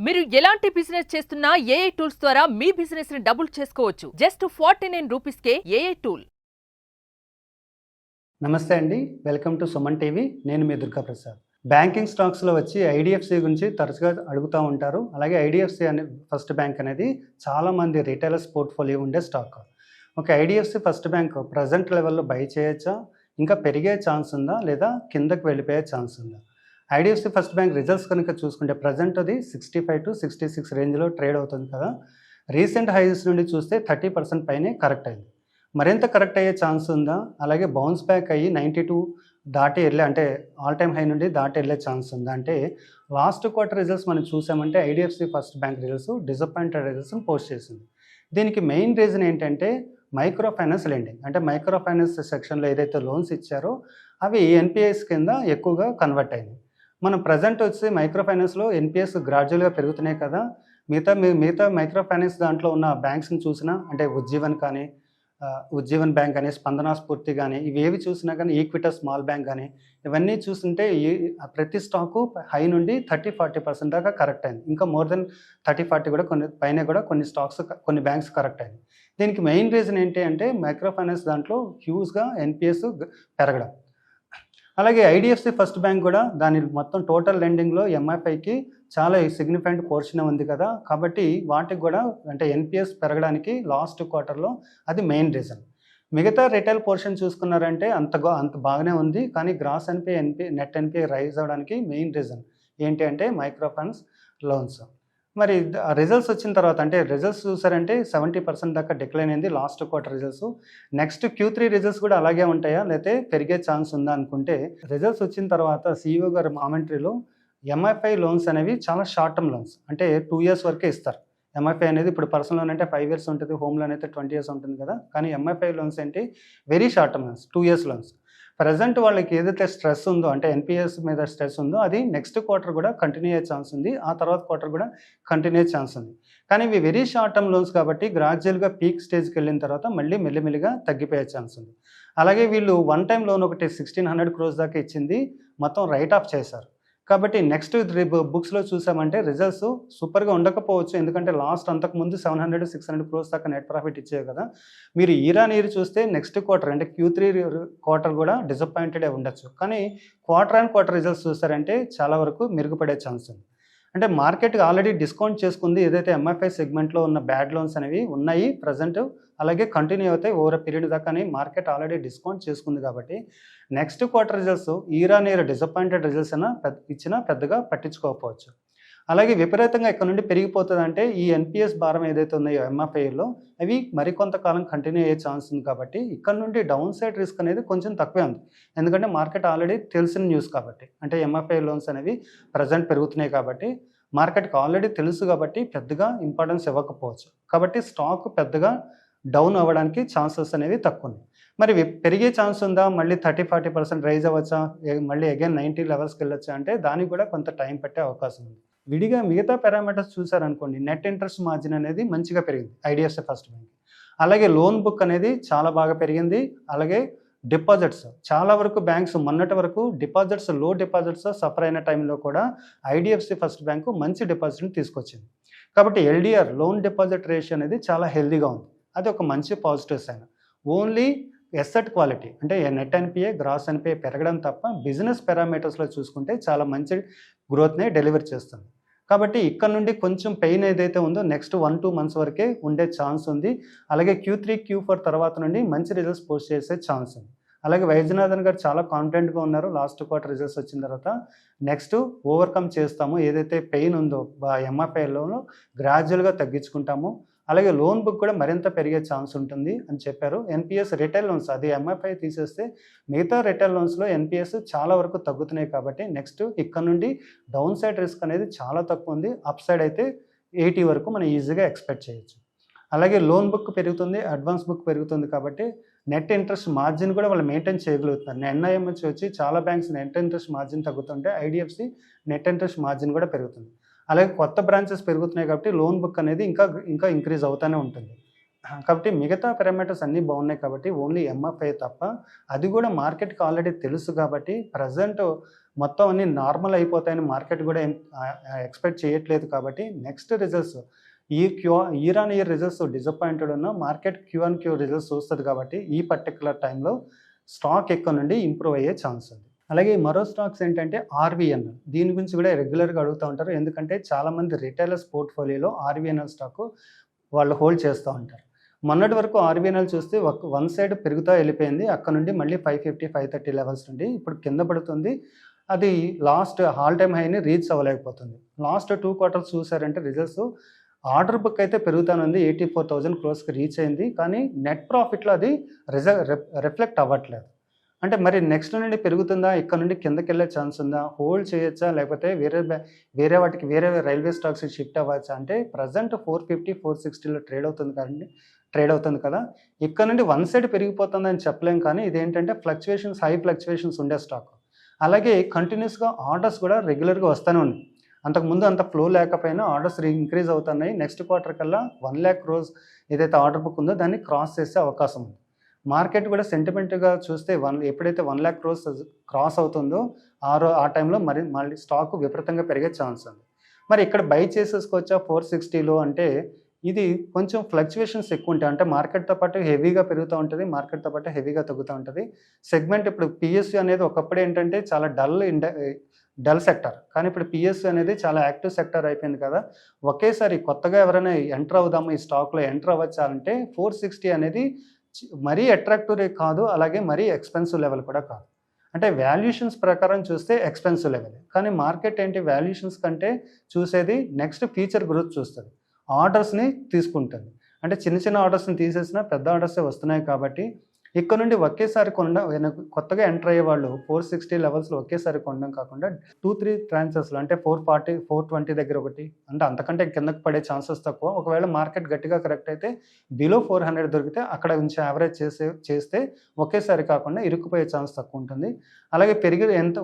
మీరు ఎలాంటి బిజినెస్ చేస్తున్నా ఏఐ టూల్స్ ద్వారా మీ బిజినెస్ ని డబుల్ చేసుకోవచ్చు. జస్ట్ 49 రూపీస్కే ఏఐ టూల్. నమస్తే అండి, వెల్కమ్ టు సుమన్ టీవీ. నేను మీ దుర్గా ప్రసాద్. బ్యాంకింగ్ స్టాక్స్లో వచ్చి ఐడిఎఫ్సి గురించి తరచుగా అడుగుతూ ఉంటారు. అలాగే ఐడిఎఫ్సి అనే ఫస్ట్ బ్యాంక్ అనేది చాలామంది రిటైలర్స్ పోర్ట్ఫోలియో ఉండే స్టాక్. ఒక ఐడిఎఫ్సి ఫస్ట్ బ్యాంక్ ప్రజెంట్ లెవెల్లో బై చేయొచ్చా, ఇంకా పెరిగే ఛాన్స్ ఉందా, లేదా కిందకు వెళ్ళిపోయే ఛాన్స్ ఉందా? ఐడిఎఫ్సి ఫస్ట్ బ్యాంక్ రిజల్ట్స్ కనుక చూసుకుంటే ప్రజెంట్ అది 65 to 66 రేంజ్లో ట్రేడ్ అవుతుంది కదా. రీసెంట్ హైస్ నుండి చూస్తే 30% పైనే కరెక్ట్ అయింది. మరింత కరెక్ట్ అయ్యే ఛాన్స్ ఉందా? అలాగే బౌన్స్ బ్యాక్ అయ్యి 92 దాటి వెళ్ళే, అంటే ఆల్ టైమ్ హై నుండి దాటి వెళ్ళే ఛాన్స్ ఉందా? అంటే లాస్ట్ క్వార్టర్ రిజల్ట్స్ మనం చూసామంటే IDFC first bank results disappointed రిజల్ట్స్ని పోస్ట్ చేసింది. దీనికి మెయిన్ రీజన్ ఏంటంటే మైక్రో ఫైనాన్స్ లెండింగ్. అంటే మైక్రో ఫైనాన్స్ సెక్షన్లో ఏదైతే లోన్స్ ఇచ్చారో అవి ఎన్పిఎస్ కింద ఎక్కువగా కన్వర్ట్ అయింది. మనం ప్రజెంట్ వచ్చి మైక్రో ఫైనాన్స్లో ఎన్పిఎస్ గ్రాడ్యువల్గా పెరుగుతున్నాయి కదా. మిగతా మైక్రో ఫైనాన్స్ దాంట్లో ఉన్న బ్యాంక్స్ని చూసినా, అంటే ఉజ్జీవన్ కానీ, ఉజ్జీవన్ బ్యాంక్ కానీ, స్పందన స్ఫూర్తి కానీ, ఇవేవి చూసినా కానీ, ఈక్విటస్ స్మాల్ బ్యాంక్ కానీ, ఇవన్నీ చూస్తుంటే ప్రతి స్టాకు హై నుండి 30-40% దాకా కరెక్ట్ అయింది. ఇంకా మోర్ దెన్ 30-40 కూడా కొన్ని స్టాక్స్, కొన్ని బ్యాంక్స్ కరెక్ట్ అయింది. దీనికి మెయిన్ రీజన్ ఏంటి అంటే మైక్రో ఫైనాన్స్ దాంట్లో హ్యూజ్గా ఎన్పిఎస్ పెరగడం. అలాగే ఐడిఎఫ్సి ఫస్ట్ బ్యాంక్ కూడా దాని మొత్తం టోటల్ లెండింగ్లో ఎంఎఫ్ఐకి చాలా సిగ్నిఫికెంట్ పోర్షన్ ఉంది కదా. కాబట్టి వాటికి కూడా, అంటే ఎన్పిఎస్ పెరగడానికి లాస్ట్ క్వార్టర్లో అది మెయిన్ రీజన్. మిగతా రిటైల్ పోర్షన్ చూసుకున్నారంటే అంత బాగానే ఉంది. కానీ gross NPA, net NPA rise అవ్వడానికి మెయిన్ రీజన్ ఏంటి అంటే మైక్రో ఫైనాన్స్ లోన్స్. మరి రిజల్ట్స్ వచ్చిన తర్వాత, అంటే రిజల్ట్స్ చూసారంటే 70% దాకా డిక్లైన్ అయింది last quarter results. Next Q3 results కూడా అలాగే ఉంటాయా, లేకపోతే పెరిగే ఛాన్స్ ఉందా అనుకుంటే, రిజల్ట్స్ వచ్చిన తర్వాత CEO గారు కామెంటరీలో ఎంఎఫ్ఐ లోన్స్ అనేవి చాలా షార్ట్ టర్మ్ లోన్స్, అంటే 2 years వరకే ఇస్తారు. ఎంఎఫ్ఐ అనేది ఇప్పుడు పర్సనల్ లోన్ అంటే 5 years ఉంటుంది, హోమ్ లోన్ అయితే 20 years ఉంటుంది కదా. కానీ ఎంఎఫ్ఐ లోన్స్ ఏంటి, very short term loans, 2 years loans. Present వాళ్ళకి ఏదైతే స్ట్రెస్ ఉందో, అంటే ఎన్పిఎస్ మీద స్ట్రెస్ ఉందో, అది నెక్స్ట్ క్వార్టర్ కూడా కంటిన్యూ అయ్యే ఛాన్స్ ఉంది, ఆ తర్వాత క్వార్టర్ కూడా కంటిన్యూ అయ్యే ఛాన్స్ ఉంది. కానీ ఇవి వెరీ షార్ట్ టర్మ్ లోన్స్ కాబట్టి గ్రాడ్యువల్గా పీక్ స్టేజ్కి వెళ్ళిన తర్వాత మళ్ళీ మెల్లిమెల్లిగా తగ్గిపోయే ఛాన్స్ ఉంది. అలాగే వీళ్ళు వన్ టైం లోన్ ఒకటి 1600 crores దాకా ఇచ్చింది, మొత్తం రైట్ ఆఫ్ చేశారు. కాబట్టి నెక్స్ట్ బుక్స్లో చూసామంటే రిజల్ట్స్ సూపర్గా ఉండకపోవచ్చు, ఎందుకంటే లాస్ట్ అంతకుముందు 700-600 crores దాకా నెట్ ప్రాఫిట్ ఇచ్చేవి కదా. మీరు ఇయర్ చూస్తే నెక్స్ట్ క్వార్టర్, అంటే Q3 క్వార్టర్ కూడా డిసప్పాయింటెడే ఉండొచ్చు. కానీ క్వార్టర్ అండ్ క్వార్టర్ రిజల్ట్స్ చూస్తారంటే చాలా వరకు మెరుగుపడే ఛాన్స్ ఉంది. అంటే మార్కెట్ ఆల్రెడీ డిస్కౌంట్ చేసుకుంది, ఏదైతే ఎంఎఫ్ఐ సెగ్మెంట్లో ఉన్న బ్యాడ్ లోన్స్ అనేవి ఉన్నాయి ప్రజెంట్, అలాగే కంటిన్యూ అవుతాయి ఓవర్ పీరియడ్ దాకా అని మార్కెట్ ఆల్రెడీ డిస్కౌంట్ చేసుకుంది. కాబట్టి next quarter results year disappointed results ఇచ్చినా పెద్దగా పట్టించుకోకపోవచ్చు. అలాగే విపరీతంగా ఇక్కడ నుండి పెరిగిపోతుందంటే ఈ ఎన్పిఎస్ భారం ఏదైతే ఉన్నాయో ఎంఎఫ్ఐలో అవి మరికొంతకాలం కంటిన్యూ అయ్యే ఛాన్స్ ఉంది. కాబట్టి ఇక్కడ నుండి డౌన్ సైడ్ రిస్క్ అనేది కొంచెం తక్కువే ఉంది, ఎందుకంటే మార్కెట్ ఆల్రెడీ తెలిసిన న్యూస్ కాబట్టి, అంటే ఎంఎఫ్ఐ లోన్స్ అనేవి ప్రజెంట్ పెరుగుతున్నాయి కాబట్టి మార్కెట్కి ఆల్రెడీ తెలుసు కాబట్టి పెద్దగా ఇంపార్టెన్స్ ఇవ్వకపోవచ్చు. కాబట్టి స్టాక్ పెద్దగా డౌన్ అవ్వడానికి ఛాన్సెస్ అనేవి తక్కువ ఉన్నాయి. మరి పెరిగే ఛాన్స్ ఉందా, మళ్ళీ 30-40% రైజ్ అవ్వచ్చా, మళ్ళీ అగైన్ 90 లెవెల్స్కి వెళ్ళొచ్చా అంటే దానికి కూడా కొంత టైం పట్టే అవకాశం ఉంది. విడిగా మిగతా పారామీటర్స్ చూసారనుకోండి, నెట్ ఇంట్రెస్ట్ మార్జిన్ అనేది మంచిగా పెరిగింది ఐడిఎఫ్సి ఫస్ట్ బ్యాంక్. అలాగే లోన్ బుక్ అనేది చాలా బాగా పెరిగింది. అలాగే డిపాజిట్స్ చాలా వరకు బ్యాంక్స్ మొన్నటి వరకు లో డిపాజిట్స్ సఫర్ అయిన టైంలో కూడా ఐడిఎఫ్సి ఫస్ట్ బ్యాంకు మంచి డిపాజిట్ని తీసుకొచ్చింది. కాబట్టి ఎల్డిఆర్, లోన్ డిపాజిట్ రేషియో అనేది చాలా హెల్దీగా ఉంది, అది ఒక మంచి positive sign. Only asset quality, అంటే నెట్ ఎన్పిఏ, గ్రాస్ ఎన్పిఏ పెరగడం తప్ప బిజినెస్ పారామీటర్స్లో చూసుకుంటే చాలా మంచి గ్రోత్ని డెలివర్ చేస్తుంది. కాబట్టి ఇక్కడ నుండి కొంచెం పెయిన్ ఏదైతే ఉందో నెక్స్ట్ 1-2 months వరకే ఉండే ఛాన్స్ ఉంది. అలాగే Q3, Q4 తర్వాత నుండి మంచి రిజల్ట్స్ పోస్ట్ చేసే ఛాన్స్ ఉంది. అలాగే వైద్యనాథన్ గారు చాలా కాన్ఫిడెంట్గా ఉన్నారు, లాస్ట్ క్వార్టర్ రిజల్ట్స్ వచ్చిన తర్వాత నెక్స్ట్ ఓవర్కమ్ చేస్తాము, ఏదైతే పెయిన్ ఉందో ఎంఎఫ్ఐలోనూ గ్రాడ్యువల్గా తగ్గించుకుంటాము. అలాగే లోన్ బుక్ కూడా మరింత పెరిగే ఛాన్స్ ఉంటుంది అని చెప్పారు. ఎన్పిఎస్ రిటైల్ లోన్స్, అది ఎంఎఫ్ఐ తీసేస్తే మిగతా రిటైల్ లోన్స్లో ఎన్పిఎస్ చాలా వరకు తగ్గుతున్నాయి. కాబట్టి నెక్స్ట్ ఇక్కడ నుండి డౌన్ సైడ్ రిస్క్ అనేది చాలా తక్కువ ఉంది, అప్ సైడ్ అయితే 80 వరకు మనం ఈజీగా ఎక్స్పెక్ట్ చేయొచ్చు. అలాగే లోన్ బుక్ పెరుగుతుంది, అడ్వాన్స్ బుక్ పెరుగుతుంది. కాబట్టి నెట్ ఇంట్రెస్ట్ మార్జిన్ కూడా వాళ్ళు మెయింటైన్ చేయగలుగుతున్నారు. ఎన్ఐఎంహెచ్ వచ్చి చాలా బ్యాంక్స్ నెట్ ఇంట్రెస్ట్ మార్జిన్ తగ్గుతుంటే ఐడిఎఫ్సి నెట్ ఇంట్రెస్ట్ మార్జిన్ కూడా పెరుగుతుంది. అలాగే కొత్త బ్రాంచెస్ పెరుగుతున్నాయి కాబట్టి లోన్ బుక్ అనేది ఇంకా ఇంక్రీజ్ అవుతూనే ఉంటుంది. కాబట్టి మిగతా పారామీటర్స్ అన్నీ బాగున్నాయి కాబట్టి ఓన్లీ ఎంఎఫ్ఐ తప్ప, అది కూడా మార్కెట్కి ఆల్రెడీ తెలుసు కాబట్టి ప్రజెంట్ మొత్తం అన్ని నార్మల్ అయిపోతాయని మార్కెట్ కూడా ఎక్స్పెక్ట్ చేయట్లేదు. కాబట్టి next results year on year results disappointed ఉన్న మార్కెట్ Q1Q రిజల్ట్స్ చూస్తుంది. కాబట్టి ఈ పర్టికులర్ టైంలో స్టాక్ ఎక్కువ నుండి ఇంప్రూవ్ అయ్యే ఛాన్స్ ఉంది. అలాగే మరో స్టాక్స్ ఏంటంటే RVNL. దీని గురించి కూడా రెగ్యులర్గా అడుగుతూ ఉంటారు. ఎందుకంటే చాలామంది రిటైలర్స్ పోర్ట్ఫోలియోలో RVNL స్టాక్ వాళ్ళు హోల్డ్ చేస్తూ ఉంటారు. మొన్నటి వరకు RVNL చూస్తే వన్ సైడ్ పెరుగుతూ వెళ్ళిపోయింది. అక్కడ నుండి మళ్ళీ 550, 530 లెవెల్స్ నుండి ఇప్పుడు కింద పడుతుంది. అది లాస్ట్ ఆల్ టైమ్ హైని రీచ్ అవ్వలేకపోతుంది. లాస్ట్ 2 క్వార్టర్స్ చూసారంటే రిజల్ట్స్ ఆర్డర్ బుక్ అయితే పెరుగుతానుంది, 84,000 క్రోర్స్కి రీచ్ అయింది. కానీ నెట్ ప్రాఫిట్లో అది రిఫ్లెక్ట్ అవ్వట్లేదు. అంటే మరి నెక్స్ట్ నుండి పెరుగుతుందా, ఇక్కడ నుండి కిందకి వెళ్ళే ఛాన్స్ ఉందా, హోల్డ్ చేయొచ్చా, లేకపోతే వేరే వాటికి వేరే రైల్వే స్టాక్స్ షిఫ్ట్ అవ్వచ్చా అంటే ప్రజెంట్ 450, 460లో ట్రేడ్ అవుతుంది కదా. ఇక్కడ నుండి వన్ సైడ్ పెరిగిపోతుందని చెప్పలేం. కానీ ఇదేంటంటే హై ఫ్లక్చువేషన్స్ ఉండే స్టాక్. అలాగే కంటిన్యూస్గా ఆర్డర్స్ కూడా రెగ్యులర్గా వస్తూనే ఉన్నాయి. అంతకుముందు అంత ఫ్లో లేకపోయినా ఆర్డర్స్ ఇంక్రీజ్ అవుతున్నాయి. నెక్స్ట్ క్వార్టర్ కల్లా 1 lakh crores ఏదైతే ఆర్డర్ బుక్ ఉందో దాన్ని క్రాస్ చేసే అవకాశం ఉంది. మార్కెట్ కూడా సెంటిమెంట్గా చూస్తే ఎప్పుడైతే 1 lakh crores క్రాస్ అవుతుందో ఆ టైంలో మళ్ళీ స్టాక్ విపరీతంగా పెరిగే ఛాన్స్ ఉంది. మరి ఇక్కడ బై చేసేసుకోవచ్చా 460లో అంటే ఇది కొంచెం ఫ్లక్చువేషన్స్ ఎక్కువ ఉంటాయి. అంటే మార్కెట్తో పాటు హెవీగా పెరుగుతూ ఉంటుంది, మార్కెట్తో పాటు హెవీగా తగ్గుతూ ఉంటుంది. సెగ్మెంట్ ఇప్పుడు PSU అనేది ఒకప్పుడు ఏంటంటే చాలా డల్ సెక్టర్, కానీ ఇప్పుడు PSU అనేది చాలా యాక్టివ్ సెక్టర్ అయిపోయింది కదా. ఒకేసారి కొత్తగా ఎవరైనా ఎంటర్ అవుదాము ఈ స్టాక్లో ఎంటర్ అవ్వచ్చాలంటే 460 అనేది మరీ అట్రాక్టివ్ కాదు, అలాగే మరీ ఎక్స్పెన్సివ్ లెవెల్ కూడా కాదు. అంటే వాల్యుయేషన్స్ ప్రకారం చూస్తే ఎక్స్పెన్సివ్ లెవెల్, కానీ మార్కెట్ ఏంటి వాల్యుయేషన్స్ కంటే చూసేది నెక్స్ట్ ఫ్యూచర్ గ్రోత్ చూస్తుంది, ఆర్డర్స్ని తీసుకుంటుంది. అంటే చిన్న చిన్న ఆర్డర్స్ని తీసేసినా పెద్ద ఆర్డర్సే వస్తున్నాయి. కాబట్టి ఇక్కడ నుండి ఒకేసారి కొత్తగా ఎంటర్ అయ్యే వాళ్ళు 460 లెవెల్స్లో ఒకేసారి కొనడం కాకుండా 2-3 ట్రాన్సెస్లో అంటే 440, 420 దగ్గర ఒకటి, అంటే అంతకంటే కిందకు పడే ఛాన్సెస్ తక్కువ. ఒకవేళ మార్కెట్ గట్టిగా కరెక్ట్ అయితే బిలో 400 దొరికితే అక్కడ నుంచి యావరేజ్ చేస్తే ఒకేసారి కాకుండా ఇరుక్కుపోయే ఛాన్స్ తక్కువ ఉంటుంది. అలాగే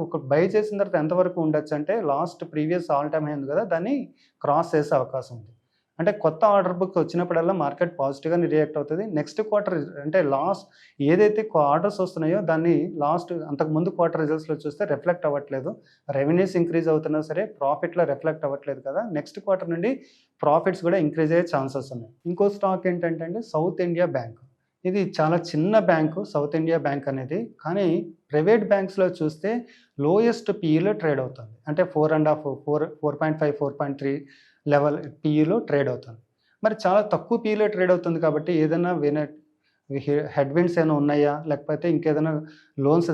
ఒక బై చేసిన తర్వాత ఎంతవరకు ఉండొచ్చు అంటే last previous all time high ఉంది కదా, దాన్ని క్రాస్ చేసే అవకాశం ఉంది. అంటే కొత్త ఆర్డర్ బుక్ వచ్చినప్పుడల్లా మార్కెట్ పాజిటివ్గానే రియాక్ట్ అవుతుంది. నెక్స్ట్ క్వార్టర్ అంటే ఏదైతే ఆర్డర్స్ వస్తున్నాయో దాన్ని అంతకుముందు క్వార్టర్ రిజల్ట్స్లో చూస్తే రిఫ్లెక్ట్ అవ్వట్లేదు. రెవెన్యూస్ ఇంక్రీజ్ అవుతున్నా సరే ప్రాఫిట్లో రిఫ్లెక్ట్ అవ్వట్లేదు కదా. నెక్స్ట్ క్వార్టర్ నుండి ప్రాఫిట్స్ కూడా ఇంక్రీజ్ అయ్యే ఛాన్సెస్ ఉన్నాయి. ఇంకో స్టాక్ ఏంటంటే సౌత్ ఇండియా బ్యాంక్. ఇది చాలా చిన్న బ్యాంకు సౌత్ ఇండియా బ్యాంక్ అనేది, కానీ ప్రైవేట్ బ్యాంక్స్లో చూస్తే లోయెస్ట్ PEలో ట్రేడ్ అవుతుంది. అంటే 4.5, 4.3 లెవెల్ PEలో ట్రేడ్ అవుతుంది. మరి చాలా తక్కువ PEలో ట్రేడ్ అవుతుంది కాబట్టి ఏదైనా హెడ్విండ్స్ ఏమైనా ఉన్నాయా, లేకపోతే ఇంకేదైనా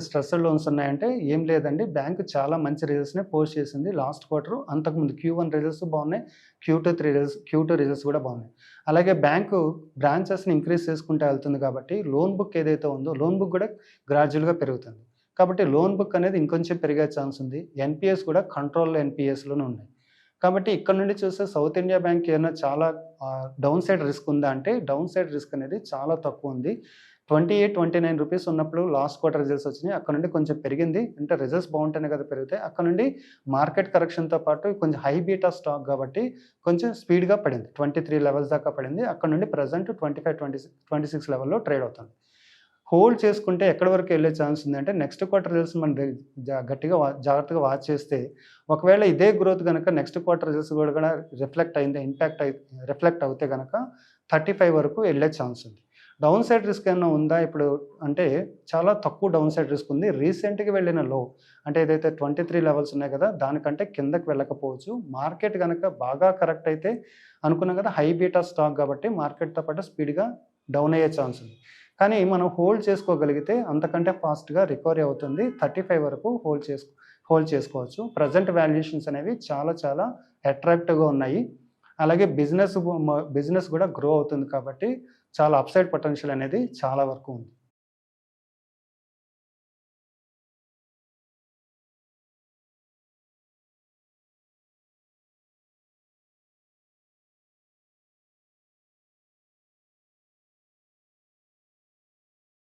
స్ట్రెస్డ్ లోన్స్ ఉన్నాయంటే ఏం లేదండి. బ్యాంకు చాలా మంచి రిజల్ట్స్ని పోస్ట్ చేసింది లాస్ట్ క్వార్టర్. అంతకుముందు Q1 రిజల్ట్స్ బాగున్నాయి, Q2 రిజల్ట్స్ కూడా బాగున్నాయి. అలాగే బ్యాంకు బ్రాంచెస్ని ఇంక్రీజ్ చేసుకుంటూ వెళ్తుంది కాబట్టి లోన్ బుక్ ఏదైతే ఉందో లోన్ బుక్ కూడా గ్రాడ్యువల్గా పెరుగుతుంది. కాబట్టి లోన్ బుక్ అనేది ఇంకొంచెం పెరిగే ఛాన్స్ ఉంది. NPS కూడా కంట్రోల్లో NPSలోనే ఉన్నాయి. కాబట్టి ఇక్కడ నుండి చూస్తే సౌత్ ఇండియా బ్యాంక్ ఏమైనా చాలా డౌన్ సైడ్ రిస్క్ ఉందా అంటే డౌన్ సైడ్ రిస్క్ అనేది చాలా తక్కువ ఉంది. 28-29 రూపీస్ ఉన్నప్పుడు లాస్ట్ క్వార్టర్ రిజల్ట్స్ వచ్చినాయి, అక్కడ నుండి కొంచెం పెరిగింది. అంటే రిజల్ట్స్ బాగుంటేనే కదా పెరుగుతాయి. అక్కడ నుండి మార్కెట్ కరెక్షన్తో పాటు కొంచెం హై బీటా స్టాక్ కాబట్టి కొంచెం స్పీడ్గా పడింది, 23 లెవెల్స్ దాకా పడింది. అక్కడ నుండి ప్రజెంట్ 25-26 లెవెల్లో ట్రేడ్ అవుతుంది. హోల్డ్ చేసుకుంటే ఎక్కడి వరకు వెళ్ళే ఛాన్స్ ఉందంటే నెక్స్ట్ క్వార్టర్ రిజల్ట్స్ మనం గట్టిగా జాగ్రత్తగా వాచ్ చేస్తే ఒకవేళ ఇదే గ్రోత్ కనుక నెక్స్ట్ క్వార్టర్ రిజల్ట్స్ కూడా రిఫ్లెక్ట్ అవుతే కనుక 35 వరకు వెళ్ళే ఛాన్స్ ఉంది. డౌన్ సైడ్ రిస్క్ ఏమైనా ఉందా ఇప్పుడు అంటే చాలా తక్కువ డౌన్ సైడ్ రిస్క్ ఉంది. రీసెంట్గా వెళ్ళిన లో అంటే ఏదైతే 23 లెవెల్స్ ఉన్నాయి కదా దానికంటే కిందకి వెళ్ళకపోవచ్చు. మార్కెట్ కనుక బాగా కరెక్ట్ అయితే అనుకున్నాం కదా హై బీటా స్టాక్ కాబట్టి మార్కెట్తో పాటు స్పీడ్గా డౌన్ అయ్యే ఛాన్స్ ఉంది. కానీ మనం హోల్డ్ చేసుకోగలిగితే అంతకంటే ఫాస్ట్గా రికవరీ అవుతుంది. 35 వరకు హోల్డ్ చేసుకోవచ్చు. ప్రజెంట్ వాల్యుయేషన్స్ అనేవి చాలా చాలా అట్రాక్టివ్గా ఉన్నాయి. అలాగే బిజినెస్ కూడా గ్రో అవుతుంది కాబట్టి చాలా అప్సైడ్ పొటెన్షియల్ అనేది చాలా వరకు ఉంది.